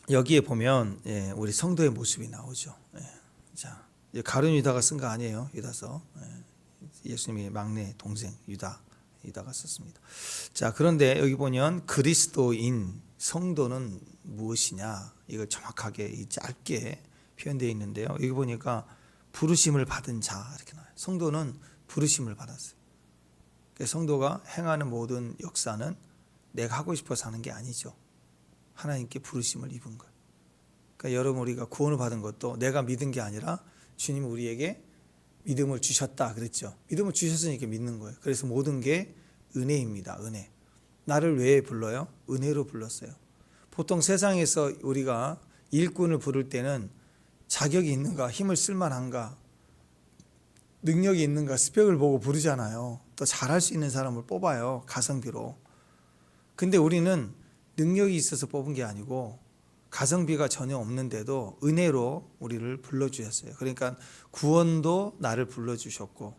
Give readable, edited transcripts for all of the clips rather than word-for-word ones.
여기에 보면 우리 성도의 모습이 나오죠. 자, 가룟 유다가 쓴 거 아니에요. 유다서. 예수님의 막내 동생 유다가 썼습니다. 자, 그런데 여기 보면 그리스도인 성도는 무엇이냐, 이걸 정확하게 짧게 표현되어 있는데요. 여기 보니까 부르심을 받은 자 이렇게 나와요. 성도는 부르심을 받았어요. 성도가 행하는 모든 역사는 내가 하고 싶어서 하는 게 아니죠. 하나님께 부르심을 입은 거예요. 그러니까 여러분, 우리가 구원을 받은 것도 내가 믿은 게 아니라 주님이 우리에게 믿음을 주셨다 그랬죠. 믿음을 주셨으니까 믿는 거예요. 그래서 모든 게 은혜입니다. 은혜. 나를 왜 불러요? 은혜로 불렀어요. 보통 세상에서 우리가 일꾼을 부를 때는 자격이 있는가, 힘을 쓸만한가, 능력이 있는가, 스펙을 보고 부르잖아요. 또 잘할 수 있는 사람을 뽑아요. 가성비로. 근데 우리는 능력이 있어서 뽑은 게 아니고 가성비가 전혀 없는데도 은혜로 우리를 불러주셨어요. 그러니까 구원도 나를 불러주셨고,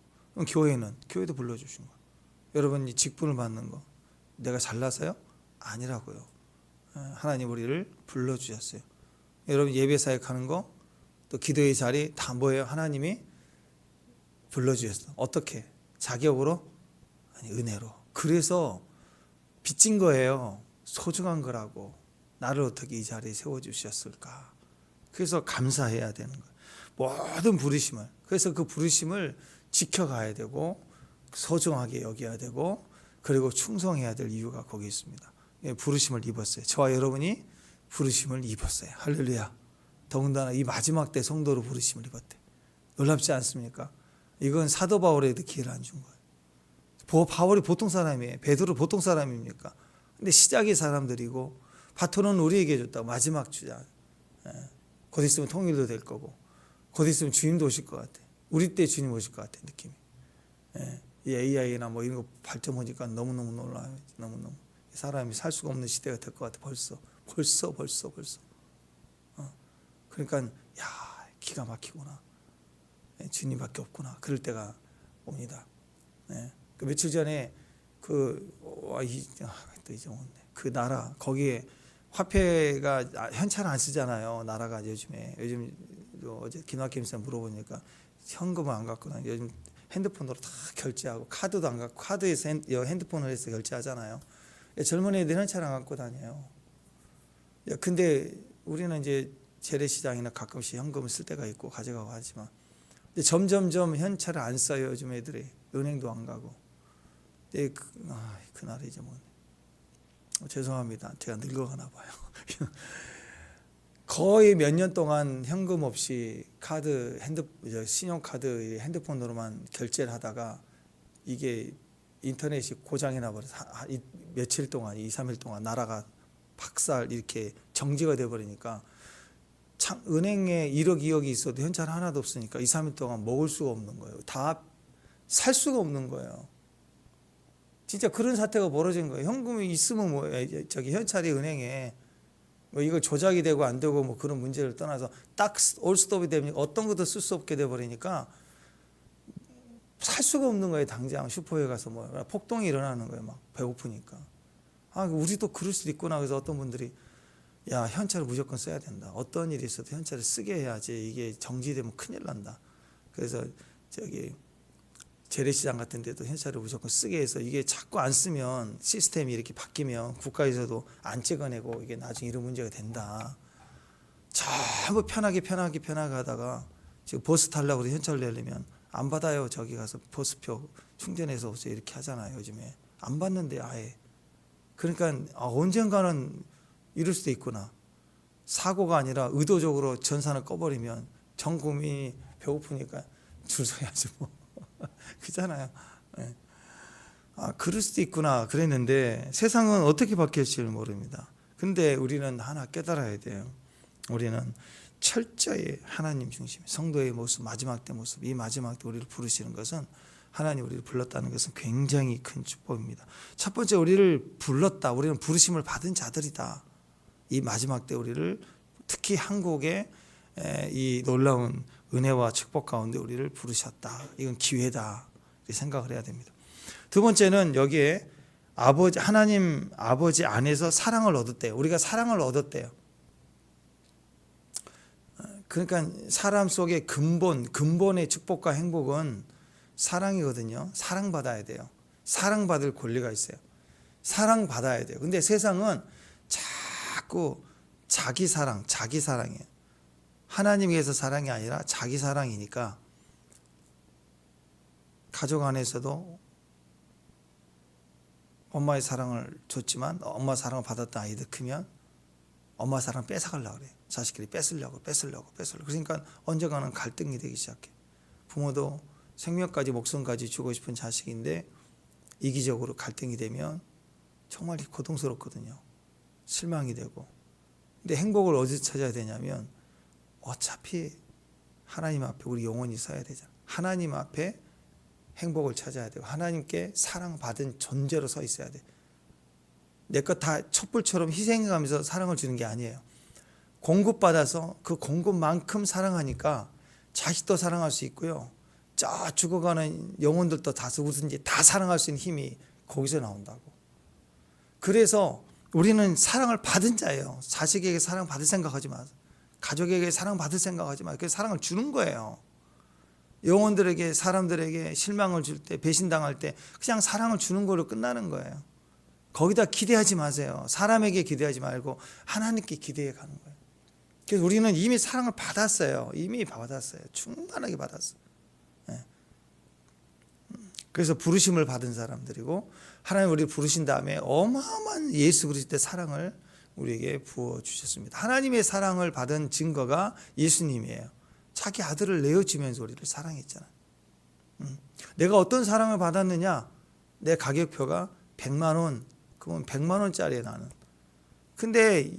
교회도 불러주신 거예요. 여러분이 직분을 받는 거 내가 잘나서요? 아니라고요. 하나님 우리를 불러주셨어요. 여러분 예배 사역하는 거, 또 기도의 자리 다 뭐예요? 하나님이 불러주셨어. 어떻게? 자격으로? 아니, 은혜로. 그래서 빚진 거예요. 소중한 거라고. 나를 어떻게 이 자리에 세워주셨을까. 그래서 감사해야 되는 거예요. 모든 부르심을. 그래서 그 부르심을 지켜가야 되고 소중하게 여겨야 되고, 그리고 충성해야 될 이유가 거기 있습니다. 부르심을 입었어요. 저와 여러분이 부르심을 입었어요. 할렐루야. 더군다나 이 마지막 때 성도로 부르심을 입었대. 놀랍지 않습니까? 이건 사도 바울에도 기회를 안 준 거예요. 바울이 보통 사람이에요. 베드로 보통 사람입니까? 근데 시작이 사람들이고 바톤은 우리에게 줬다고. 마지막 주자. 곧 있으면 통일도 될 거고, 곧 있으면 주님도 오실 것 같아. 우리 때 주님 오실 것 같아, 느낌이. 이 AI나 뭐 이런 거 발전하니까 너무너무 놀라요. 너무너무. 사람이 살 수가 없는 시대가 될 것 같아. 벌써. 그러니까 야, 기가 막히구나. 주님밖에 없구나. 그럴 때가 옵니다. 그 며칠 전에 또 잊어먹네. 그 나라 거기에 화폐가 현찰을 안 쓰잖아요. 나라가 요즘 어제 김학김 쌤 물어보니까 현금을 안 갖고 다니. 요즘 핸드폰으로 다 결제하고, 카드도 안 갖고, 카드에서 핸드폰을 해서 결제하잖아요. 젊은 애들 현찰 안 갖고 다녀요. 근데 우리는 이제 재래시장이나 가끔씩 현금을 쓸 때가 있고 가져가고 하지만, 근데 점점점 현찰을 안 써요. 요즘 애들이. 은행도 안 가고. 그날에 잊어먹네. 죄송합니다. 제가 늙어가나 봐요. 거의 몇 년 동안 현금 없이 신용카드 핸드폰으로만 결제를 하다가 이게 인터넷이 고장이 나버려서 며칠 동안, 2, 3일 동안 나라가 박살 이렇게 정지가 돼버리니까 은행에 1억, 2억이 있어도 현찰 하나도 없으니까 2, 3일 동안 먹을 수가 없는 거예요. 다 살 수가 없는 거예요. 진짜 그런 사태가 벌어진 거예요. 현금이 있으면 뭐예요? 현찰이 은행에 뭐 이거 조작이 되고 안 되고 뭐 그런 문제를 떠나서 딱 올스톱이 되면 어떤 것도 쓸 수 없게 돼 버리니까 살 수가 없는 거예요. 당장 슈퍼에 가서 뭐 폭동이 일어나는 거예요. 막 배고프니까. 우리도 그럴 수도 있구나. 그래서 어떤 분들이 야, 현찰을 무조건 써야 된다. 어떤 일이 있어도 현찰을 쓰게 해야지. 이게 정지되면 큰일 난다. 그래서 재래시장 같은 데도 현찰을 무조건 쓰게 해서, 이게 자꾸 안 쓰면 시스템이 이렇게 바뀌면 국가에서도 안 찍어내고 이게 나중에 이런 문제가 된다. 전부 편하게 하다가 지금 버스 타려고 현찰 내려면 안 받아요. 저기 가서 버스표 충전해서 오세요. 이렇게 하잖아요. 요즘에. 안 받는데 아예. 그러니까 언젠가는 이럴 수도 있구나. 사고가 아니라 의도적으로 전산을 꺼버리면 전 국민이 배고프니까 줄 서야지 뭐. 그잖아요. 그럴 수도 있구나 그랬는데 세상은 어떻게 바뀔지를 모릅니다. 근데 우리는 하나 깨달아야 돼요. 우리는 철저히 하나님 중심, 성도의 모습, 마지막 때 모습, 이 마지막 때 우리를 부르시는 것은, 하나님 우리를 불렀다는 것은 굉장히 큰 축복입니다. 첫 번째, 우리를 불렀다. 우리는 부르심을 받은 자들이다. 이 마지막 때 우리를, 특히 한국의 이 놀라운 은혜와 축복 가운데 우리를 부르셨다. 이건 기회다. 이렇게 생각을 해야 됩니다. 두 번째는 여기에 하나님 아버지 안에서 사랑을 얻었대요. 우리가 사랑을 얻었대요. 그러니까 사람 속의 근본의 축복과 행복은 사랑이거든요. 사랑받아야 돼요. 사랑받을 권리가 있어요. 사랑받아야 돼요. 근데 세상은 자꾸 자기 사랑이에요. 하나님 위해서 사랑이 아니라 자기 사랑이니까 가족 안에서도 엄마의 사랑을 줬지만 엄마 사랑을 받았던 아이들 크면 엄마 사랑 뺏어가려고 그래요. 자식들이 뺏으려고. 그러니까 언젠가는 갈등이 되기 시작해. 부모도 생명까지 목숨까지 주고 싶은 자식인데 이기적으로 갈등이 되면 정말 고통스럽거든요. 실망이 되고. 근데 행복을 어디서 찾아야 되냐면 어차피 하나님 앞에 우리 영혼이 서야 되잖아. 하나님 앞에 행복을 찾아야 되고 하나님께 사랑받은 존재로 서 있어야 돼. 내 것 다 촛불처럼 희생해가면서 사랑을 주는 게 아니에요. 공급받아서 그 공급만큼 사랑하니까 자식도 사랑할 수 있고요. 저 죽어가는 영혼들도 다 누구든지 다 사랑할 수 있는 힘이 거기서 나온다고. 그래서 우리는 사랑을 받은 자예요. 자식에게 사랑받을 생각하지 마세요. 가족에게 사랑받을 생각하지 마세요. 그래서 사랑을 주는 거예요. 영혼들에게 사람들에게 실망을 줄 때 배신당할 때 그냥 사랑을 주는 걸로 끝나는 거예요. 거기다 기대하지 마세요. 사람에게 기대하지 말고 하나님께 기대해 가는 거예요. 그래서 우리는 이미 사랑을 받았어요. 이미 받았어요. 충만하게 받았어요. 네. 그래서 부르심을 받은 사람들이고 하나님 우리를 부르신 다음에 어마어마한 예수 그리스도의 사랑을 우리에게 부어주셨습니다. 하나님의 사랑을 받은 증거가 예수님이에요. 자기 아들을 내어주면서 우리를 사랑했잖아요. 내가 어떤 사랑을 받았느냐? 내 가격표가 100만 원, 그건 100만 원짜리에 나는. 근데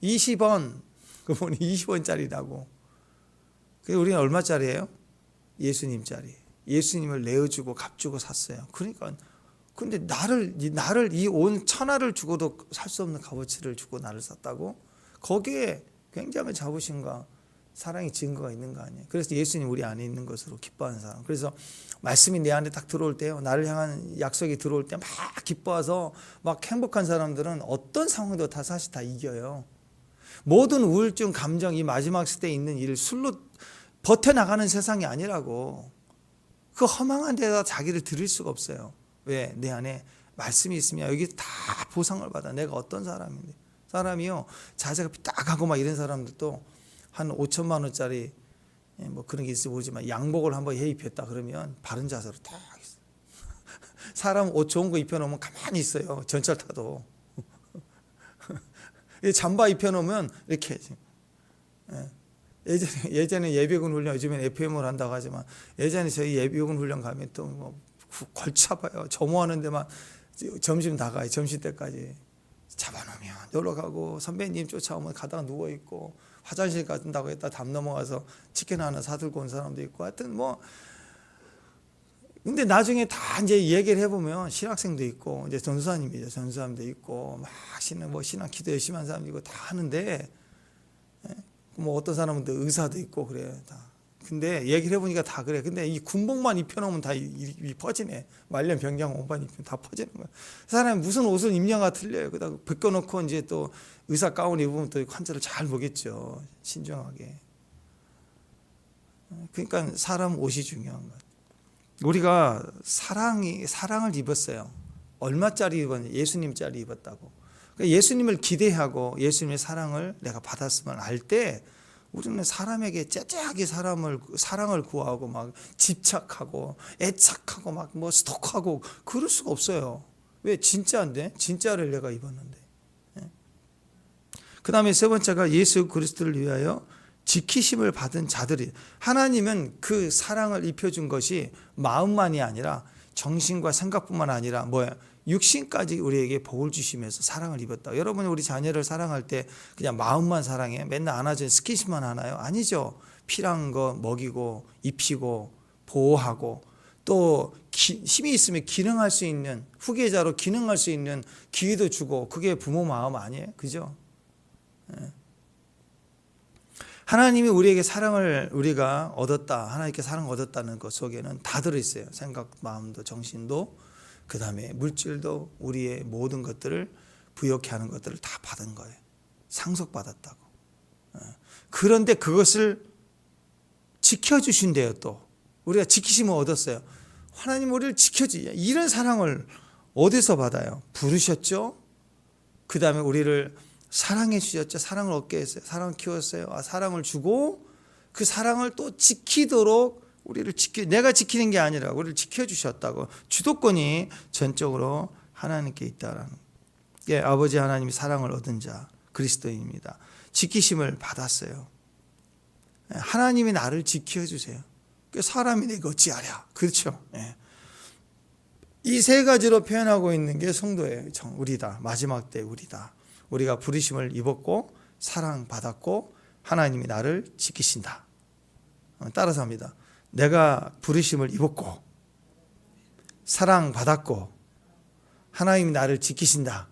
20원, 그건 20원짜리라고. 그래서 우리는 얼마짜리예요? 예수님짜리. 예수님을 내어주고 값주고 샀어요. 그러니까 근데 나를 이 온 천하를 주고도 살 수 없는 값어치를 주고 나를 샀다고? 거기에 굉장히 자부심과 사랑의 증거가 있는 거 아니에요. 그래서 예수님 우리 안에 있는 것으로 기뻐하는 사람. 그래서 말씀이 내 안에 딱 들어올 때요. 나를 향한 약속이 들어올 때 막 기뻐해서 막 행복한 사람들은 어떤 상황도 다 사실 다 이겨요. 모든 우울증, 감정, 이 마지막 시대에 있는 일을 술로 버텨나가는 세상이 아니라고. 그 허망한 데다 자기를 드릴 수가 없어요. 왜? 내 안에 말씀이 있으면 여기 다 보상을 받아. 내가 어떤 사람인데. 사람이요. 자세가 삐딱하고 막 이런 사람들도 한 5천만 원짜리 뭐 그런 게 있어 보지만 양복을 한번 해입혔다 그러면 바른 자세로 딱 있어. 사람 옷 좋은 거 입혀놓으면 가만히 있어요. 전철 타도. 잠바 입혀놓으면 이렇게. 예전에 예비군 훈련, 요즘엔 FM을 한다고 하지만 예전에 저희 예비군 훈련 가면 또 뭐 걸쳐 봐요. 점호하는 데만 점심 나가요. 점심 때까지. 잡아놓으면 놀러 가고 선배님 쫓아오면 가다가 누워있고 화장실 간다고 했다 담 넘어가서 치킨 하나 사들고 온 사람도 있고 하여튼 뭐 근데 나중에 다 이제 얘기를 해보면 신학생도 있고 이제 전수사님이죠. 전수사님도 있고 막 신앙 기도 열심히 하는 사람도 있고 다 하는데 뭐 어떤 사람은 또 의사도 있고 그래요. 다. 근데 얘기를 해보니까 다 그래. 근데 이 군복만 입혀놓으면 다 퍼지네. 말년 병장 옷만 입히면 다 퍼지는 거야. 그 사람이 무슨 옷을 입냐가 틀려요. 그다가 벗겨놓고 이제 또 의사 가운 입으면 또 환자를 잘 보겠죠. 신중하게. 그러니까 사람 옷이 중요한 거예요. 우리가 사랑을 입었어요. 얼마짜리 입었냐? 예수님짜리 입었다고. 그러니까 예수님을 기대하고 예수님의 사랑을 내가 받았음을 알 때 우리는 사람에게 째째하게 사랑을 구하고 막 집착하고 애착하고 막 뭐 스토커하고 그럴 수가 없어요. 왜? 진짜인데? 진짜를 내가 입었는데. 그 다음에 세 번째가 예수 그리스도를 위하여 지키심을 받은 자들이. 하나님은 그 사랑을 입혀준 것이 마음만이 아니라 정신과 생각뿐만 아니라 뭐야? 육신까지 우리에게 복을 주시면서 사랑을 입었다. 여러분이 우리 자녀를 사랑할 때 그냥 마음만 사랑해? 맨날 안아주는 스킨십만 하나요? 아니죠. 필요한 거 먹이고 입히고 보호하고 또 힘이 있으면 기능할 수 있는 후계자로 기능할 수 있는 기회도 주고 그게 부모 마음 아니에요? 그죠? 하나님이 우리에게 사랑을 우리가 얻었다. 하나님께 사랑을 얻었다는 것 속에는 다 들어있어요. 생각, 마음도 정신도 그 다음에 물질도 우리의 모든 것들을 부욕해 하는 것들을 다 받은 거예요. 상속받았다고. 그런데 그것을 지켜주신대요. 또 우리가 지키심을 얻었어요. 하나님 우리를 지켜주냐, 이런 사랑을 어디서 받아요? 부르셨죠. 그 다음에 우리를 사랑해 주셨죠. 사랑을 얻게 했어요. 사랑을 키웠어요. 사랑을 주고 그 사랑을 또 지키도록 우리를 내가 지키는 게 아니라 우리를 지켜주셨다고. 주도권이 전적으로 하나님께 있다라는, 예, 아버지 하나님이 사랑을 얻은 자 그리스도인입니다. 지키심을 받았어요. 하나님이 나를 지켜주세요. 사람이 내가 어찌하랴. 그렇죠. 예. 이 세 가지로 표현하고 있는 게 성도예요. 우리다. 마지막 때 우리다. 우리가 부르심을 입었고 사랑받았고 하나님이 나를 지키신다. 따라서 합니다. 내가 부르심을 입었고 사랑받았고 하나님이 나를 지키신다.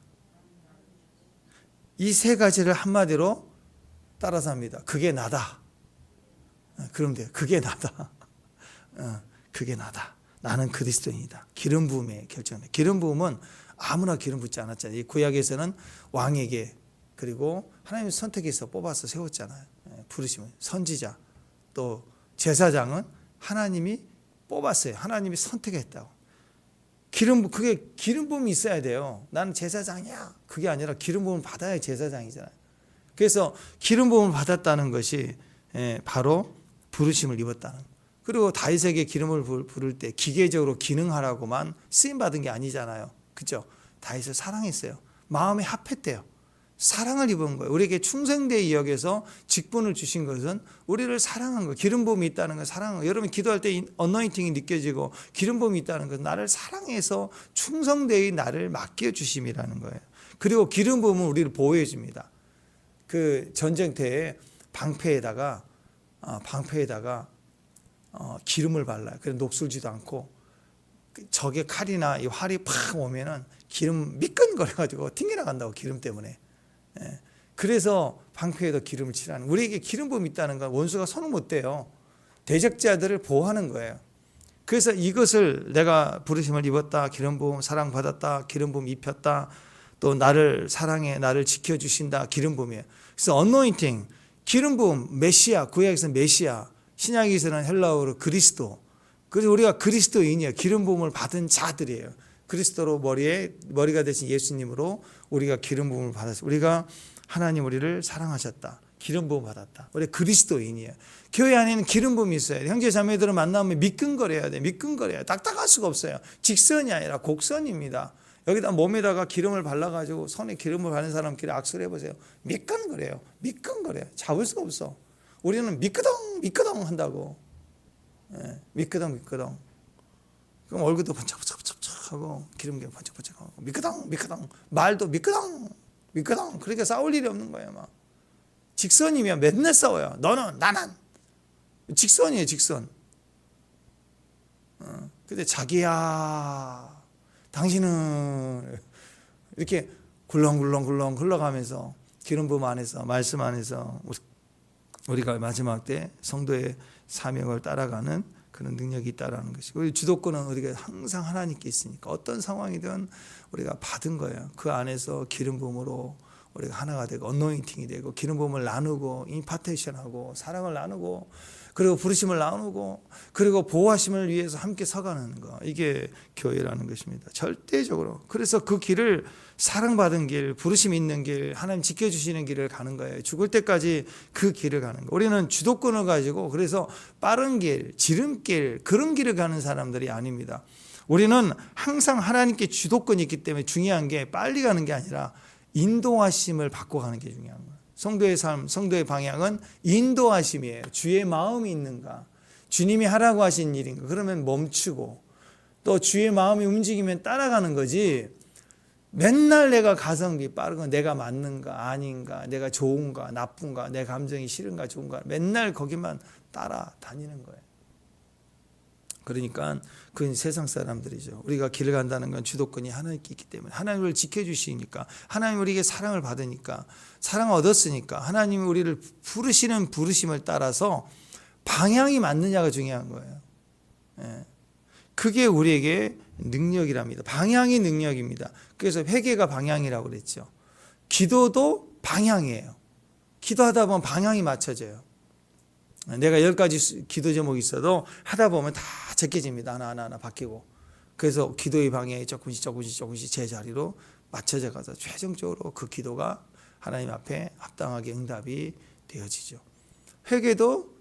이 세 가지를 한마디로 따라서 합니다. 그게 나다. 그럼 돼요. 그게 나다. 그게 나다. 나는 그리스도인이다. 기름 부음의 결정이다. 기름 부음은 아무나 기름 붓지 않았잖아요. 이 구약에서는 왕에게, 그리고 하나님의 선택해서 뽑아서 세웠잖아요. 부르시면 선지자, 또 제사장은 하나님이 뽑았어요. 하나님이 선택했다고. 그게 기름 부음이 있어야 돼요. 나는 제사장이야. 그게 아니라 기름 부음을 받아야 제사장이잖아요. 그래서 기름 부음을 받았다는 것이 바로 부르심을 입었다는. 그리고 다윗에게 기름을 부를 때 기계적으로 기능하라고만 쓰임 받은 게 아니잖아요. 그렇죠? 다윗을 사랑했어요. 마음에 합했대요. 사랑을 입은 거예요. 우리에게 충성되이 여겨서 직분을 주신 것은 우리를 사랑한 거예요. 기름 부음이 있다는 건 사랑한 거예요. 여러분 기도할 때 어너인팅이 느껴지고 기름 부음이 있다는 것은 나를 사랑해서 충성되이 나를 맡겨 주심이라는 거예요. 그리고 기름 부음은 우리를 보호해 줍니다. 그 전쟁터에 방패에다가 기름을 발라요. 그래서 녹슬지도 않고, 적의 칼이나 이 활이 팍 오면은 기름 미끈거려가지고 튕겨나간다고, 기름 때문에. 그래서 방패에도 기름을 칠하는. 우리에게 기름 부음이 있다는 건 원수가 손을 못 대요. 대적자들을 보호하는 거예요. 그래서 이것을 내가 부르심을 입었다, 기름 부음 사랑받았다, 기름 부음 입혔다, 또 나를 사랑해 나를 지켜주신다, 기름 부음이에요. 그래서 어노인팅, 기름 부음, 메시아, 구약에서는 메시아, 신약에서는 헬라어로 그리스도. 그래서 우리가 그리스도인이에요. 기름 부음을 받은 자들이에요. 그리스도로 머리가 되신 예수님으로 우리가 기름 부음을 받았어요. 우리가 하나님 우리를 사랑하셨다. 기름 부음 받았다. 우리 그리스도인이에요. 교회 안에는 기름 부음이 있어야 돼요. 형제 자매들을 만나면 미끈거려야 돼요. 미끈거려야 돼요. 딱딱할 수가 없어요. 직선이 아니라 곡선입니다. 여기다 몸에다가 기름을 발라가지고 손에 기름을 바른 사람끼리 악수를 해보세요. 미끈거려요. 미끈거려요. 잡을 수가 없어. 우리는 미끄덩 한다고. 미끄덩. 그럼 얼굴도 번쩍번쩍하고 기름기 번쩍번쩍하고 미끄덩. 말도 미끄덩. 그러니까 싸울 일이 없는 거예요. 막 직선이면 맨날 싸워요. 너는 나는 직선이에요. 직선. 근데 자기야, 당신은 이렇게 굴렁굴렁 흘러가면서 기름 부음 안에서, 말씀 안에서 우리가 마지막 때 성도의 사명을 따라가는 그런 능력이 있다라는 것이고, 우리 주도권은 우리가 항상 하나님께 있으니까 어떤 상황이든 우리가 받은 거예요. 그 안에서 기름 부음으로 우리가 하나가 되고 어노인팅이 되고 기름 부음을 나누고 임파테이션하고 사랑을 나누고 그리고 부르심을 나누고 그리고 보호하심을 위해서 함께 서가는 거, 이게 교회라는 것입니다. 절대적으로. 그래서 그 길을, 사랑받은 길, 부르심 있는 길, 하나님 지켜주시는 길을 가는 거예요. 죽을 때까지 그 길을 가는 거예요. 우리는 주도권을 가지고 그래서 빠른 길, 지름길, 그런 길을 가는 사람들이 아닙니다. 우리는 항상 하나님께 주도권이 있기 때문에 중요한 게 빨리 가는 게 아니라 인도하심을 받고 가는 게 중요한 거예요. 성도의 삶, 성도의 방향은 인도하심이에요. 주의 마음이 있는가, 주님이 하라고 하신 일인가, 그러면 멈추고, 또 주의 마음이 움직이면 따라가는 거지, 맨날 내가 가성비 빠르고 내가 맞는가 아닌가, 내가 좋은가 나쁜가, 내 감정이 싫은가 좋은가, 맨날 거기만 따라다니는 거예요. 그러니까 그건 세상 사람들이죠. 우리가 길을 간다는 건 주도권이 하나님께 있기 때문에, 하나님을 지켜주시니까, 하나님 우리에게 사랑을 받으니까, 사랑을 얻었으니까 하나님이 우리를 부르시는 부르심을 따라서 방향이 맞느냐가 중요한 거예요. 그게 우리에게 능력이랍니다. 방향이 능력입니다. 그래서 회개가 방향이라고 그랬죠. 기도도 방향이에요. 기도하다 보면 방향이 맞춰져요. 내가 10가지 기도 제목이 있어도 하다 보면 다 제껴집니다. 하나하나 바뀌고. 그래서 기도의 방향이 조금씩 제 자리로 맞춰져 가서 최종적으로 그 기도가 하나님 앞에 합당하게 응답이 되어지죠. 회개도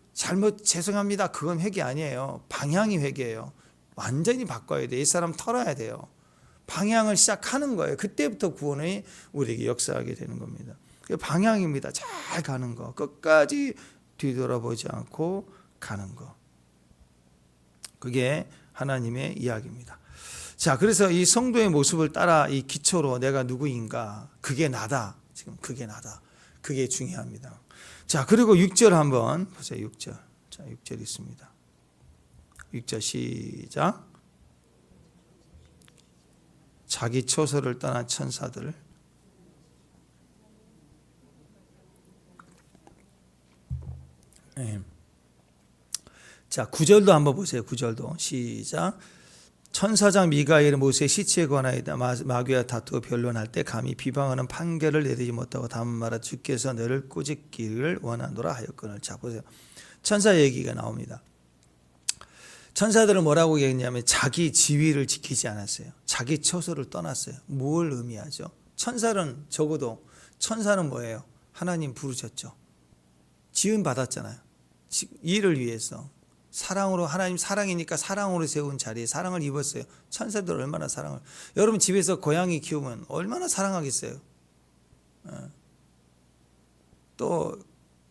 죄송합니다. 그건 회개 아니에요. 방향이 회개예요. 완전히 바꿔야 돼요. 이 사람 털어야 돼요. 방향을 시작하는 거예요. 그때부터 구원이 우리에게 역사하게 되는 겁니다. 방향입니다. 잘 가는 거. 끝까지 뒤돌아보지 않고 가는 거. 그게 하나님의 이야기입니다. 자, 그래서 이 성도의 모습을 따라 이 기초로 내가 누구인가? 그게 나다. 지금 그게 나다. 그게 중요합니다. 자, 그리고 6절 한번 보세요. 6절. 자, 6절 있습니다. 6절 시작. 자기 처소를 떠난 천사들. 네. 자, 9절도 한번 보세요. 9절도 시작. 천사장 미가엘은 모세의 시체에 관하여다 마귀와 다투어 변론할 때 감히 비방하는 판결을 내리지 못하고 다음 말하 주께서 너를 꾸짖기를 원하노라 하였거늘. 자, 보세요. 천사 얘기가 나옵니다. 천사들은 뭐라고 얘기했냐면 자기 지위를 지키지 않았어요. 자기 처소를 떠났어요. 뭘 의미하죠? 천사는 적어도 천사는 뭐예요? 하나님 부르셨죠. 지은 받았잖아요. 일을 위해서. 사랑으로, 하나님 사랑이니까 사랑으로 세운 자리에 사랑을 입었어요. 천사들 얼마나 사랑을. 여러분 집에서 고양이 키우면 얼마나 사랑하겠어요. 또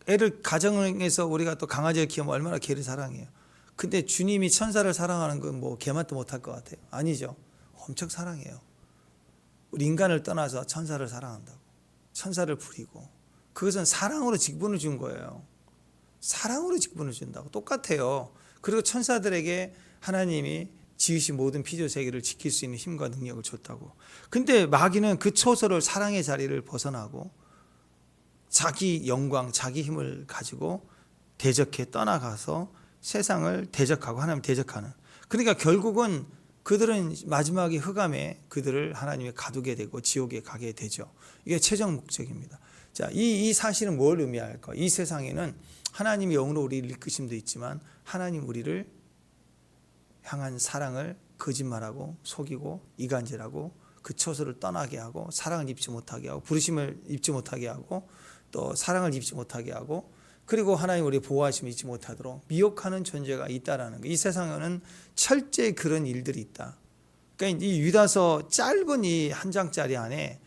애를 가정에서 우리가 또 강아지를 키우면 얼마나 개를 사랑해요. 근데 주님이 천사를 사랑하는 건 뭐 개만도 못할 것 같아요. 아니죠. 엄청 사랑해요. 우리 인간을 떠나서 천사를 사랑한다고. 천사를 부리고. 그것은 사랑으로 직분을 준 거예요. 사랑으로 직분을 준다고. 똑같아요. 그리고 천사들에게 하나님이 지으신 모든 피조 세계를 지킬 수 있는 힘과 능력을 줬다고. 근데 마귀는 그 처소를 사랑의 자리를 벗어나고 자기 영광, 자기 힘을 가지고 대적해 떠나가서 세상을 대적하고 하나님 대적하는. 그러니까 결국은 그들은 마지막에 흑암에 그들을 하나님의 가두게 되고 지옥에 가게 되죠. 이게 최종 목적입니다. 자, 이 사실은 뭘 의미할까? 이 세상에는 하나님이 영으로 우리를 이끄심도 있지만 하나님 우리를 향한 사랑을 거짓말하고 속이고 이간질하고 그 처소를 떠나게 하고 사랑을 입지 못하게 하고 부르심을 입지 못하게 하고 또 사랑을 입지 못하게 하고 그리고 하나님 우리의 보호하심을 잊지 못하도록 미혹하는 존재가 있다라는 거. 이 세상에는 철저히 그런 일들이 있다. 그러니까 이 유다서 짧은 이 한 장짜리 안에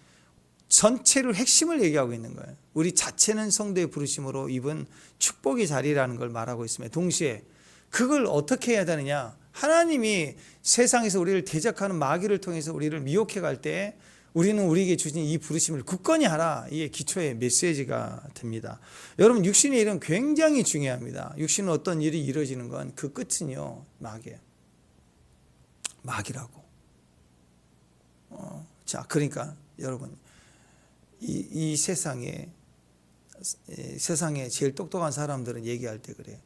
전체를 핵심을 얘기하고 있는 거예요. 우리 자체는 성도의 부르심으로 입은 축복의 자리라는 걸 말하고 있으며 동시에 그걸 어떻게 해야 되느냐. 하나님이 세상에서 우리를 대적하는 마귀를 통해서 우리를 미혹해 갈 때 우리는 우리에게 주신 이 부르심을 굳건히 하라. 이게 기초의 메시지가 됩니다. 여러분 육신의 일은 굉장히 중요합니다. 육신은 어떤 일이 이루어지는 건 그 끝은요. 마귀예요. 마귀라고. 자, 그러니까 여러분 이 세상에 제일 똑똑한 사람들은 얘기할 때 그래요.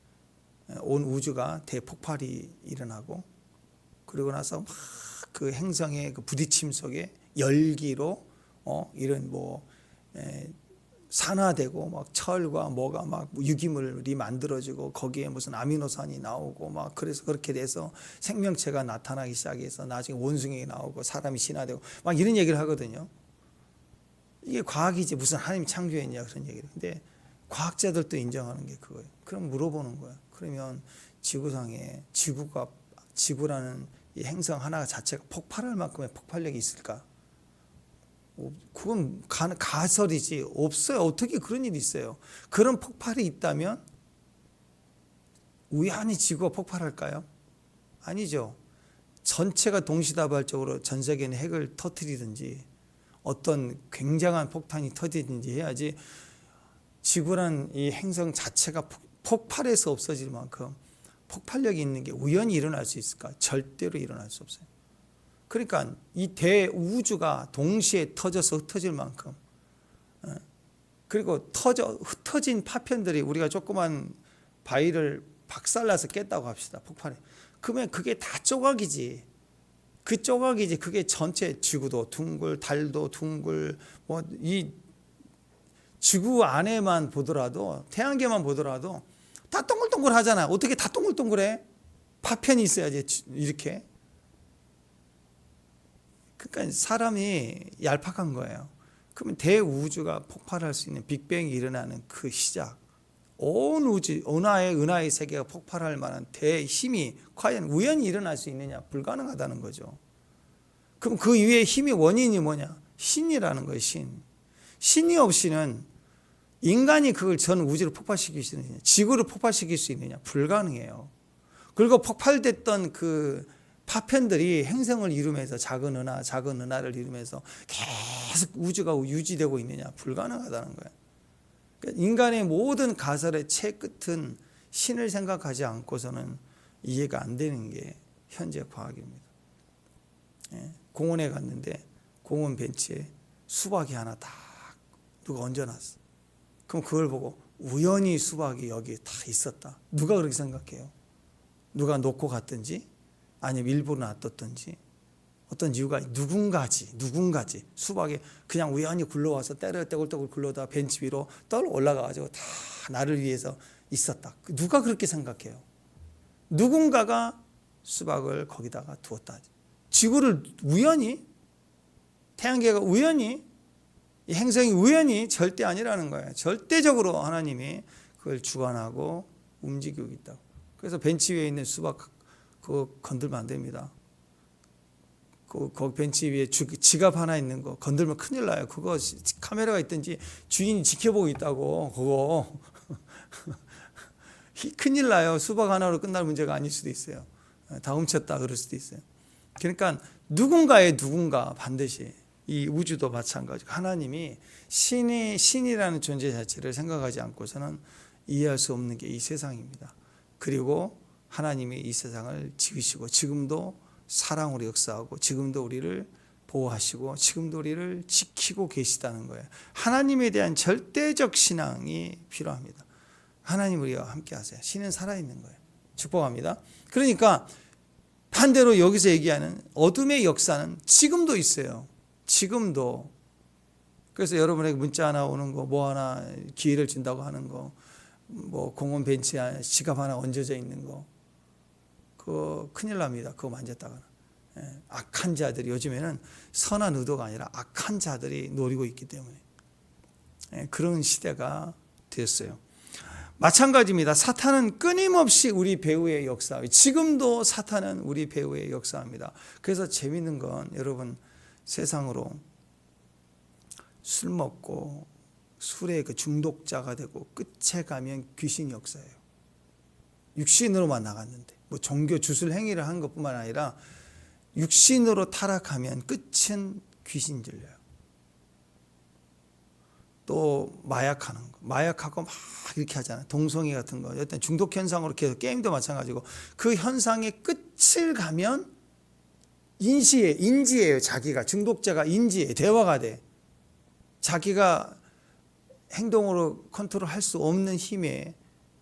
온 우주가 대폭발이 일어나고 그리고 나서 막 그 행성의 그 부딪힘 속에 열기로 이런 뭐 산화되고 막 철과 뭐가 막 유기물이 만들어지고 거기에 무슨 아미노산이 나오고 막 그래서 그렇게 돼서 생명체가 나타나기 시작해서 나중에 원숭이가 나오고 사람이 진화되고 막 이런 얘기를 하거든요. 이게 과학이지 무슨 하나님이 창조했냐 그런 얘기를. 근데 과학자들도 인정하는 게 그거예요. 그럼 물어보는 거예요. 그러면 지구상에 지구라는 이 행성 하나 자체가 폭발할 만큼의 폭발력이 있을까? 그건 가설이지 없어요. 어떻게 그런 일이 있어요? 그런 폭발이 있다면 우연히 지구가 폭발할까요? 아니죠. 전체가 동시다발적으로 전 세계는 핵을 터뜨리든지 어떤 굉장한 폭탄이 터지든지 해야지 지구란 이 행성 자체가 폭발해서 없어질 만큼 폭발력이 있는 게 우연히 일어날 수 있을까? 절대로 일어날 수 없어요. 그러니까 이 대우주가 동시에 터져서 흩어질 만큼 그리고 흩어진 파편들이 우리가 조그만 바위를 박살나서 깼다고 합시다. 폭발해. 그러면 그게 다 조각이지. 그 조각이지. 그게 전체 지구도 둥글, 달도 둥글, 뭐 이 지구 안에만 보더라도, 태양계만 보더라도 다 동글동글 하잖아. 어떻게 다 동글동글해? 파편이 있어야지 이렇게. 그러니까 사람이 얄팍한 거예요. 그러면 대우주가 폭발할 수 있는 빅뱅이 일어나는 그 시작, 온 우주, 은하의 세계가 폭발할 만한 대힘이 과연 우연히 일어날 수 있느냐? 불가능하다는 거죠. 그럼 그 위에 힘이 원인이 뭐냐? 신이라는 거예요. 신이 없이는 인간이 그걸 전 우주를 폭발시킬 수 있느냐? 지구를 폭발시킬 수 있느냐? 불가능해요. 그리고 폭발됐던 그 파편들이 행성을 이루면서 작은 은하를 이루면서 계속 우주가 유지되고 있느냐? 불가능하다는 거예요. 그러니까 인간의 모든 가설의 채끝은 신을 생각하지 않고서는 이해가 안 되는 게 현재 과학입니다. 공원에 갔는데 공원 벤치에 수박이 하나 딱 누가 얹어놨어. 그럼 그걸 보고 우연히 수박이 여기에 다 있었다. 누가 그렇게 생각해요? 누가 놓고 갔든지 아니면 일부러 놔뒀든지 어떤 이유가 누군가지 수박이 그냥 우연히 굴러와서 떼굴떼굴 굴러다 벤치 위로 떨어 올라가가지고 다 나를 위해서 있었다. 누가 그렇게 생각해요? 누군가가 수박을 거기다가 두었다. 지구를 우연히, 태양계가 우연히, 이 행성이 우연히 절대 아니라는 거예요. 절대적으로 하나님이 그걸 주관하고 움직이고 있다고. 그래서 벤치 위에 있는 수박 그거 건들면 안 됩니다. 그 벤치 위에 지갑 하나 있는 거 건들면 큰일 나요. 그거 카메라가 있든지 주인이 지켜보고 있다고. 그거 큰일 나요. 수박 하나로 끝날 문제가 아닐 수도 있어요. 다 훔쳤다 그럴 수도 있어요. 그러니까 누군가 반드시, 이 우주도 마찬가지고 하나님이 신이라는 존재 자체를 생각하지 않고서는 이해할 수 없는 게 이 세상입니다. 그리고 하나님이 이 세상을 지으시고 지금도 사랑으로 역사하고 지금도 우리를 보호하시고 지금도 우리를 지키고 계시다는 거예요. 하나님에 대한 절대적 신앙이 필요합니다. 하나님 우리와 함께 하세요. 신은 살아있는 거예요. 축복합니다. 그러니까 반대로 여기서 얘기하는 어둠의 역사는 지금도 있어요. 지금도. 그래서 여러분에게 문자 하나 오는 거, 뭐 하나 기회를 준다고 하는 거, 뭐 공원 벤치에 지갑 하나 얹어져 있는 거, 그거 큰일 납니다. 그거 만졌다가는. 악한 자들이, 요즘에는 선한 의도가 아니라 악한 자들이 노리고 있기 때문에 그런 시대가 되었어요. 마찬가지입니다. 사탄은 끊임없이 우리 배후에 역사해요. 지금도 사탄은 우리 배후에 역사합니다. 그래서 재밌는 건 여러분, 세상으로 술 먹고 술의 그 중독자가 되고 끝에 가면 귀신이 역사해요. 육신으로만 나갔는데 뭐 종교 주술 행위를 한 것뿐만 아니라 육신으로 타락하면 끝은 귀신 들려요. 또 마약하는 거, 마약하고 막 이렇게 하잖아요. 동성애 같은 거, 어떤 중독 현상으로 계속, 게임도 마찬가지고 그 현상의 끝을 가면 인지예요. 자기가 중독자가 인지해, 대화가 돼. 자기가 행동으로 컨트롤할 수 없는 힘의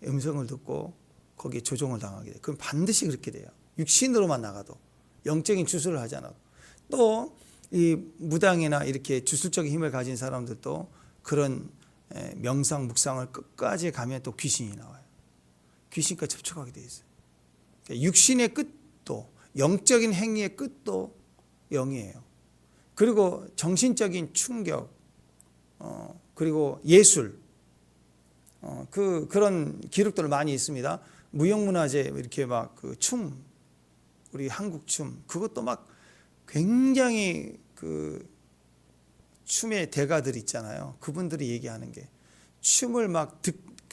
음성을 듣고 거기에 조종을 당하게 돼. 그럼 반드시 그렇게 돼요. 육신으로만 나가도, 영적인 주술을 하지 않아도. 또 이 무당이나 이렇게 주술적인 힘을 가진 사람들도 그런 명상 묵상을 끝까지 가면 또 귀신이 나와요. 귀신과 접촉하게 돼 있어요. 그러니까 육신의 끝도, 영적인 행위의 끝도 영이에요. 그리고 정신적인 충격, 그리고 예술, 그런 기록들 많이 있습니다. 무형문화재 이렇게 막 그 춤, 우리 한국 춤, 그것도 막 굉장히 그 춤의 대가들 있잖아요. 그분들이 얘기하는 게 춤을 막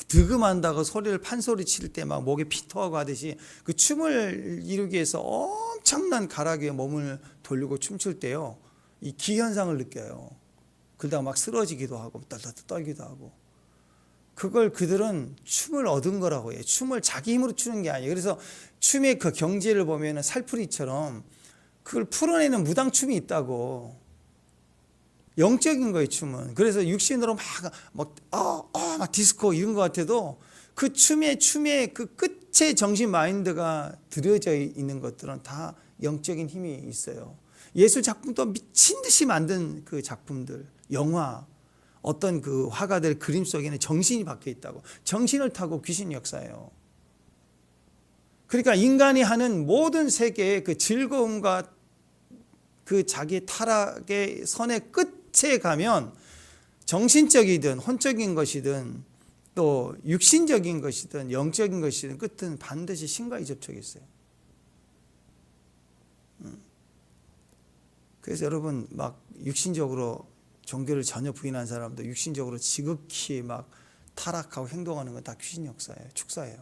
득음한다고 소리를 판소리 칠 때 막 목에 피토하고 하듯이 그 춤을 이루기 위해서 엄청난 가락 위에 몸을 돌리고 춤출 때요, 이 기현상을 느껴요. 그러다가 막 쓰러지기도 하고 떨기도 하고. 그걸 그들은 춤을 얻은 거라고 해요. 춤을 자기 힘으로 추는 게 아니에요. 그래서 춤의 그 경지를 보면 살풀이처럼 그걸 풀어내는 무당춤이 있다고. 영적인 거예요, 춤은. 그래서 육신으로 막 디스코 이런 것 같아도 그 춤의 그 끝에 정신 마인드가 들여져 있는 것들은 다 영적인 힘이 있어요. 예술 작품도 미친 듯이 만든 그 작품들, 영화, 어떤 그 화가들의 그림 속에는 정신이 박혀 있다고. 정신을 타고 귀신이 역사해요. 그러니까 인간이 하는 모든 세계의 그 즐거움과 그 자기 타락의 선의 끝에 가면 정신적이든 혼적인 것이든 또 육신적인 것이든 영적인 것이든 끝은 반드시 신과의 접촉이 있어요. 그래서 여러분 막 육신적으로 종교를 전혀 부인한 사람도 육신적으로 지극히 막 타락하고 행동하는 건 다 귀신 역사예요. 축사예요.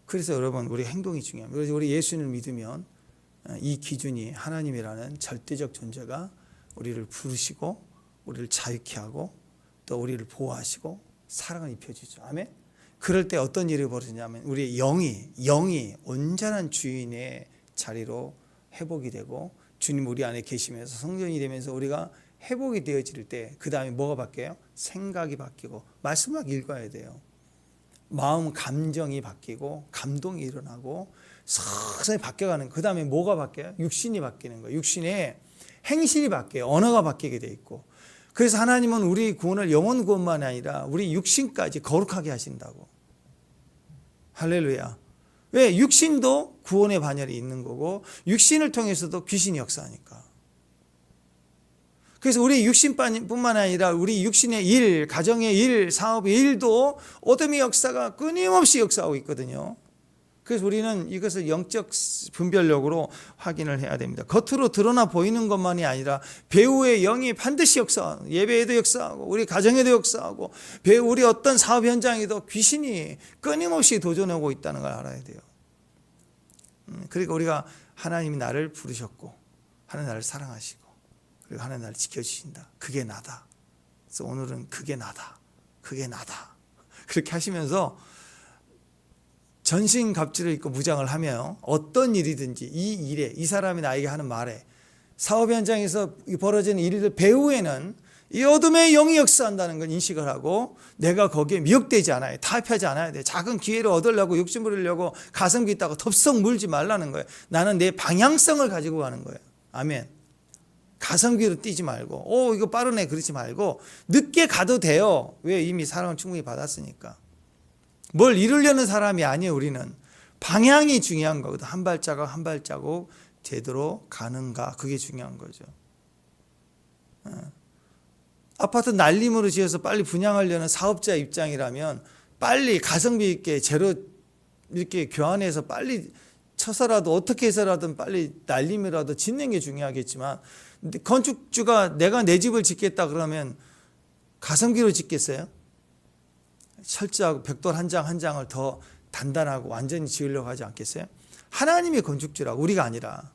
그래서 여러분 우리 행동이 중요합니다. 그래서 우리 예수님을 믿으면 이 기준이 하나님이라는 절대적 존재가 우리를 부르시고 우리를 자유케 하고 또 우리를 보호하시고 사랑을 입혀주죠. 아멘. 그럴 때 어떤 일이 벌어지냐면 우리 영이 온전한 주인의 자리로 회복이 되고 주님 우리 안에 계시면서 성전이 되면서 우리가 회복이 되어질 때 그 다음에 뭐가 바뀌어요? 생각이 바뀌고 말씀을 막 읽어야 돼요. 마음 감정이 바뀌고 감동이 일어나고 서서히 바뀌어가는. 그 다음에 뭐가 바뀌어요? 육신이 바뀌는 거예요. 육신의 행실이 바뀌어요. 언어가 바뀌게 돼 있고. 그래서 하나님은 우리 구원을 영혼 구원만 아니라 우리 육신까지 거룩하게 하신다고. 할렐루야. 왜? 육신도 구원의 반열이 있는 거고 육신을 통해서도 귀신이 역사하니까. 그래서 우리 육신뿐만 아니라 우리 육신의 일, 가정의 일, 사업의 일도 어둠의 역사가 끊임없이 역사하고 있거든요. 그래서 우리는 이것을 영적 분별력으로 확인을 해야 됩니다. 겉으로 드러나 보이는 것만이 아니라 배우의 영이 반드시 역사하고 예배에도 역사하고 우리 가정에도 역사하고 우리 어떤 사업 현장에도 귀신이 끊임없이 도전하고 있다는 걸 알아야 돼요. 그러니까 우리가 하나님이 나를 부르셨고 하나님 나를 사랑하시고 그리고 하나님 나를 지켜주신다. 그게 나다. 그래서 오늘은 그게 나다. 그게 나다. 그렇게 하시면서 전신갑주를 입고 무장을 하며 어떤 일이든지 이 일에 이 사람이 나에게 하는 말에 사업 현장에서 벌어지는 일들 배후에는 이 어둠의 영이 역사한다는 걸 인식을 하고 내가 거기에 미혹되지 않아요. 타협하지 않아야 돼요. 작은 기회를 얻으려고 욕심 부리려고 가성비 있다고 덥석 물지 말라는 거예요. 나는 내 방향성을 가지고 가는 거예요. 아멘. 가성비로 뛰지 말고 이거 빠르네 그러지 말고 늦게 가도 돼요. 왜? 이미 사랑을 충분히 받았으니까. 뭘 이루려는 사람이 아니에요. 우리는 방향이 중요한 거거든. 한 발자국 한 발자국 제대로 가는가 그게 중요한 거죠. 아파트 날림으로 지어서 빨리 분양하려는 사업자 입장이라면 빨리 가성비 있게 재료 이렇게 교환해서 빨리 쳐서라도 어떻게 해서라든 빨리 날림이라도 짓는 게 중요하겠지만 건축주가 내가 내 집을 짓겠다 그러면 가성비로 짓겠어요? 철저하고 벽돌 한 장 한 장을 더 단단하고 완전히 지으려고 하지 않겠어요? 하나님이 건축주라고 우리가 아니라.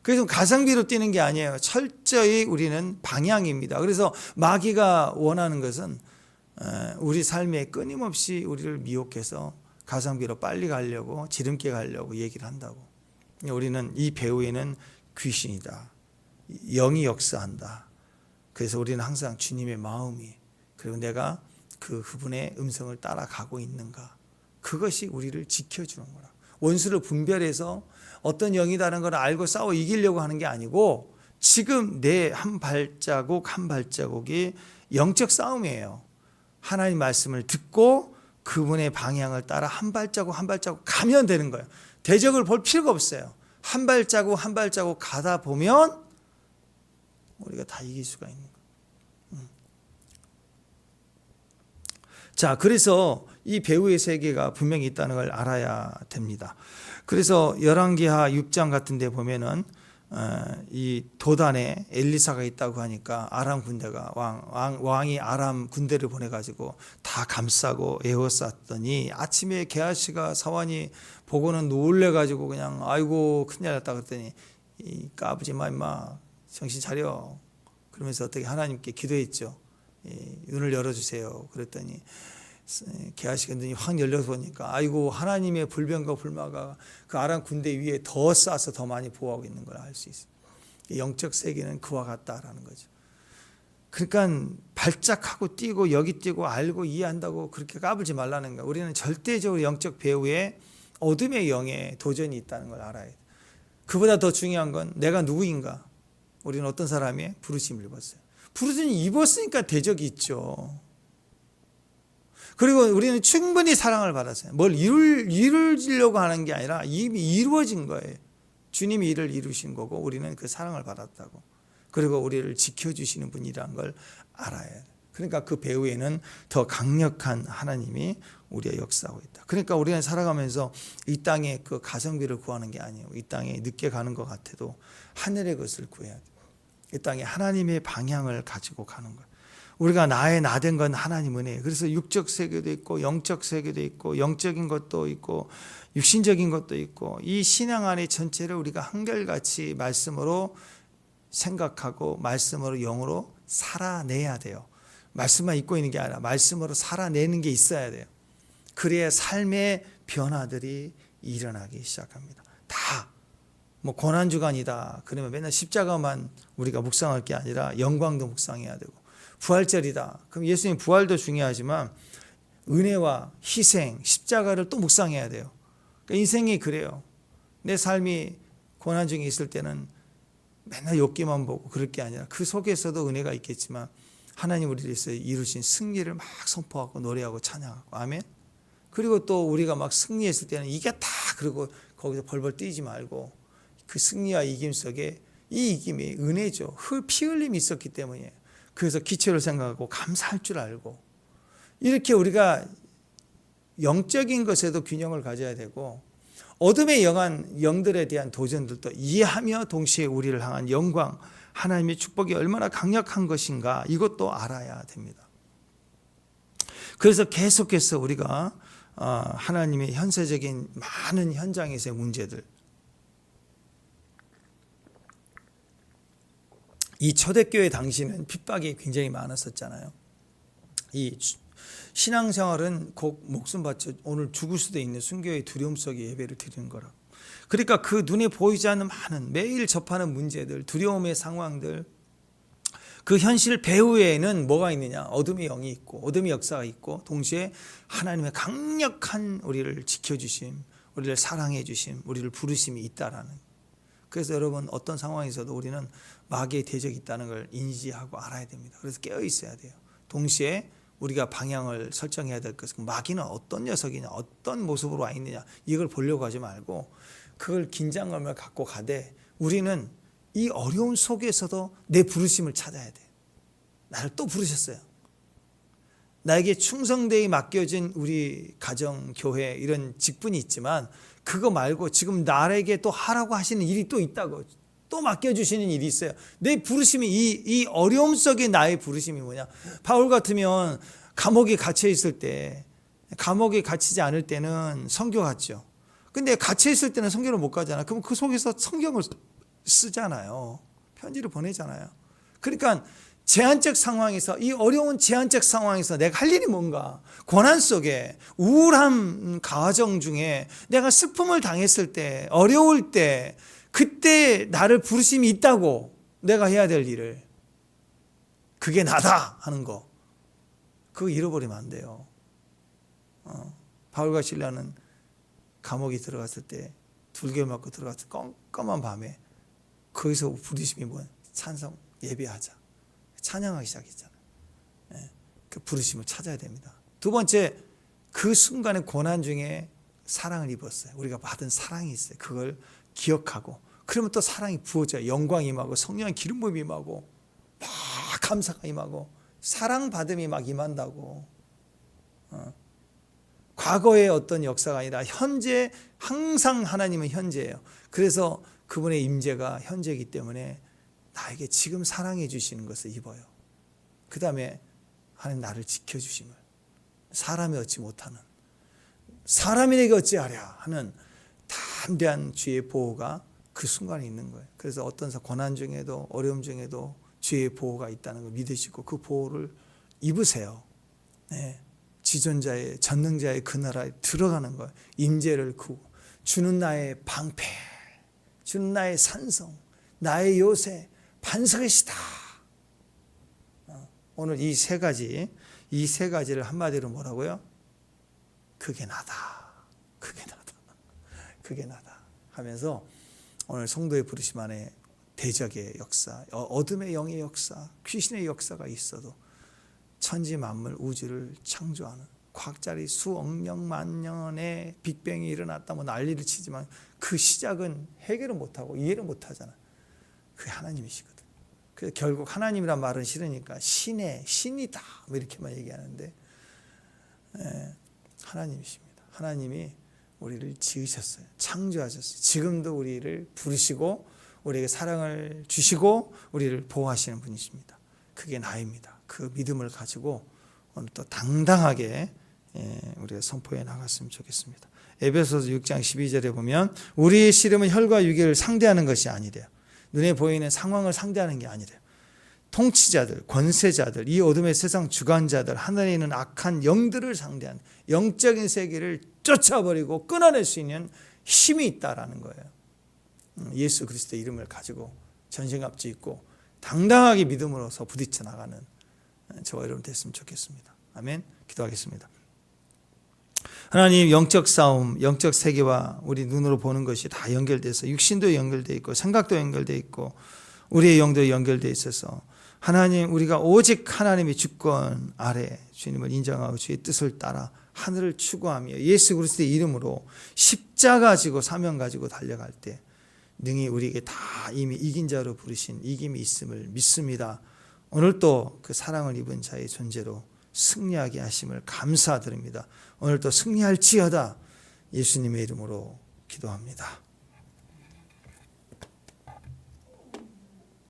그래서 가성비로 뛰는 게 아니에요. 철저히 우리는 방향입니다. 그래서 마귀가 원하는 것은 우리 삶에 끊임없이 우리를 미혹해서 가성비로 빨리 가려고 지름길 가려고 얘기를 한다고. 우리는 이 배후에는 귀신이다. 영이 역사한다. 그래서 우리는 항상 주님의 마음이 그리고 내가 그분의 음성을 따라가고 있는가. 그것이 우리를 지켜주는 거라. 원수를 분별해서 어떤 영이다는 걸 알고 싸워 이기려고 하는 게 아니고 지금 내 한 발자국 한 발자국이 영적 싸움이에요. 하나님 말씀을 듣고 그분의 방향을 따라 한 발자국 한 발자국 가면 되는 거예요. 대적을 볼 필요가 없어요. 한 발자국 한 발자국 가다 보면 우리가 다 이길 수가 있는 거예요. 자, 그래서 이 배후의 세계가 분명히 있다는 걸 알아야 됩니다. 그래서 열왕기하 6장 같은 데 보면은 이 도단에 엘리사가 있다고 하니까 아람 군대가 왕이 아람 군대를 보내가지고 다 감싸고 에워쌌더니 아침에 게하시가 사환이 보고는 놀래가지고 그냥 아이고 큰일 났다 그랬더니 이 까부지 마 임마 정신 차려 그러면서 어떻게 하나님께 기도했죠. 눈을 열어주세요. 그랬더니 게하시가 눈이 확 열려서 보니까 아이고 하나님의 불변과 불마가 그 아람 군대 위에 더 쌓아서 더 많이 보호하고 있는 걸 알 수 있어요. 영적 세계는 그와 같다라는 거죠. 그러니까 발작하고 뛰고 여기 뛰고 알고 이해한다고 그렇게 까불지 말라는 거예요. 우리는 절대적으로 영적 배후에 어둠의 영에 도전이 있다는 걸 알아야 돼요. 그보다 더 중요한 건 내가 누구인가. 우리는 어떤 사람이 부르심을 입었어요. 부르심을 입었으니까 대적이 있죠. 그리고 우리는 충분히 사랑을 받았어요. 뭘 이루려고 하는 게 아니라 이미 이루어진 거예요. 주님이 이를 이루신 거고 우리는 그 사랑을 받았다고. 그리고 우리를 지켜주시는 분이라는 걸 알아야 해요. 그러니까 그 배후에는 더 강력한 하나님이 우리의 역사하고 있다. 그러니까 우리는 살아가면서 이 땅에 그 가성비를 구하는 게 아니에요. 이 땅에 늦게 가는 것 같아도 하늘의 것을 구해야 돼요. 이 땅에 하나님의 방향을 가지고 가는 거예요. 우리가 나의 나된 건 하나님 은혜예요. 그래서 육적 세계도 있고 영적 세계도 있고 영적인 것도 있고 육신적인 것도 있고 이 신앙 안의 전체를 우리가 한결같이 말씀으로 생각하고 말씀으로 영으로 살아내야 돼요. 말씀만 잊고 있는 게 아니라 말씀으로 살아내는 게 있어야 돼요. 그래야 삶의 변화들이 일어나기 시작합니다. 다 뭐 고난주간이다 그러면 맨날 십자가만 우리가 묵상할 게 아니라 영광도 묵상해야 되고, 부활절이다 그럼 예수님 부활도 중요하지만 은혜와 희생 십자가를 또 묵상해야 돼요. 그러니까 인생이 그래요. 내 삶이 고난 중에 있을 때는 맨날 욥기만 보고 그럴 게 아니라 그 속에서도 은혜가 있겠지만 하나님 우리를 위해서 이루신 승리를 막 선포하고 노래하고 찬양하고 아멘. 그리고 또 우리가 막 승리했을 때는 이겼다 그러고 거기서 벌벌 뛰지 말고 그 승리와 이김 속에 이 이김이 은혜죠. 피 흘림이 있었기 때문이에요. 그래서 기초를 생각하고 감사할 줄 알고 이렇게 우리가 영적인 것에도 균형을 가져야 되고 어둠의 영한 영들에 대한 도전들도 이해하며 동시에 우리를 향한 영광 하나님의 축복이 얼마나 강력한 것인가 이것도 알아야 됩니다. 그래서 계속해서 우리가 하나님의 현세적인 많은 현장에서의 문제들, 이 초대교회 당시는 핍박이 굉장히 많았었잖아요. 이 신앙생활은 곧 목숨 바쳐 오늘 죽을 수도 있는 순교의 두려움 속에 예배를 드리는 거라. 그러니까 그 눈에 보이지 않는 많은 매일 접하는 문제들, 두려움의 상황들, 그 현실 배후에는 뭐가 있느냐? 어둠의 영이 있고 어둠의 역사가 있고 동시에 하나님의 강력한 우리를 지켜주심, 우리를 사랑해 주심, 우리를 부르심이 있다라는. 그래서 여러분 어떤 상황에서도 우리는 마귀의 대적이 있다는 걸 인지하고 알아야 됩니다. 그래서 깨어 있어야 돼요. 동시에 우리가 방향을 설정해야 될 것은 마귀는 어떤 녀석이냐, 어떤 모습으로 와 있느냐 이걸 보려고 하지 말고 그걸 긴장감을 갖고 가되 우리는 이 어려운 속에서도 내 부르심을 찾아야 돼. 나를 또 부르셨어요. 나에게 충성되이 맡겨진 우리 가정, 교회 이런 직분이 있지만 그거 말고 지금 나에게 또 하라고 하시는 일이 또 있다고. 또 맡겨주시는 일이 있어요. 내 부르심이 이 어려움 속에 나의 부르심이 뭐냐. 바울 같으면 감옥에 갇혀 있을 때, 감옥에 갇히지 않을 때는 선교 갔죠. 근데 갇혀 있을 때는 선교를 못 가잖아. 그럼 그 속에서 성경을 쓰잖아요. 편지를 보내잖아요. 그러니까 제한적 상황에서, 이 어려운 제한적 상황에서 내가 할 일이 뭔가, 고난 속에 우울한 가정 중에 내가 슬픔을 당했을 때, 어려울 때, 그때 나를 부르심이 있다고 내가 해야 될 일을, 그게 나다 하는 거, 그거 잃어버리면 안 돼요. 바울과 실라는 감옥에 들어갔을 때, 둘개 맞고 들어갔을 때 깜깜한 밤에 거기서 부르심이 뭐야? 찬송 예배하자, 찬양하기 시작했잖아요. 그 부르심을 찾아야 됩니다. 두 번째, 그 순간의 고난 중에 사랑을 입었어요. 우리가 받은 사랑이 있어요. 그걸 기억하고, 그러면 또 사랑이 부어져요. 영광이 임하고 성령의 기름 부음이 임하고 막 감사가 임하고 사랑받음이 막 임한다고. 과거의 어떤 역사가 아니라 현재, 항상 하나님은 현재예요. 그래서 그분의 임재가 현재이기 때문에 나에게 지금 사랑해 주시는 것을 입어요. 그 다음에 하나님 나를 지켜주심을, 사람이 얻지 못하는, 사람이 내게 어찌하랴 하는 담대한 주의 보호가 그 순간에 있는 거예요. 그래서 어떤 고난 중에도 어려움 중에도 주의 보호가 있다는 걸 믿으시고 그 보호를 입으세요. 지존자의, 전능자의 그 나라에 들어가는 거예요. 임재를 구고, 주는 나의 방패, 주는 나의 산성, 나의 요새, 반석이시다. 오늘 이 세 가지를 한마디로 뭐라고요? 그게 나다, 그게 나다, 그게 나다 하면서 오늘 성도의 부르심 안에 대적의 역사, 어둠의 영의 역사, 귀신의 역사가 있어도 천지 만물 우주를 창조하는 과학자리 수억 년 만년의 빅뱅이 일어났다 뭐 난리를 치지만 그 시작은 해결을 못하고 이해를 못하잖아. 그게 하나님이시거든. 그래서 결국 하나님이란 말은 싫으니까 신이다 뭐 이렇게만 얘기하는데 하나님이십니다. 하나님이 우리를 지으셨어요. 창조하셨어요. 지금도 우리를 부르시고 우리에게 사랑을 주시고 우리를 보호하시는 분이십니다. 그게 나입니다. 그 믿음을 가지고 오늘 또 당당하게 우리가 선포해 나갔으면 좋겠습니다. 에베소서 6장 12절에 보면 우리의 씨름은 혈과 육을 상대하는 것이 아니래요. 눈에 보이는 상황을 상대하는 게 아니래요. 통치자들, 권세자들, 이 어둠의 세상 주관자들, 하늘에 있는 악한 영들을 상대하는 영적인 세계를 쫓아버리고 끊어낼 수 있는 힘이 있다라는 거예요. 예수 그리스도의 이름을 가지고 전신갑주 입고 당당하게 믿음으로서 부딪혀 나가는 저와 여러분 됐으면 좋겠습니다. 아멘. 기도하겠습니다. 하나님, 영적 싸움, 영적 세계와 우리 눈으로 보는 것이 다 연결돼서 육신도 연결돼 있고 생각도 연결돼 있고 우리의 영도 연결돼 있어서 하나님, 우리가 오직 하나님의 주권 아래 주님을 인정하고 주의 뜻을 따라 하늘을 추구하며 예수 그리스도의 이름으로 십자가 지고 사명 가지고 달려갈 때 능히 우리에게 다 이미 이긴 자로 부르신 이김이 있음을 믿습니다. 오늘 또 그 사랑을 입은 자의 존재로 승리하게 하심을 감사드립니다. 오늘 또 승리할지어다 예수님의 이름으로 기도합니다.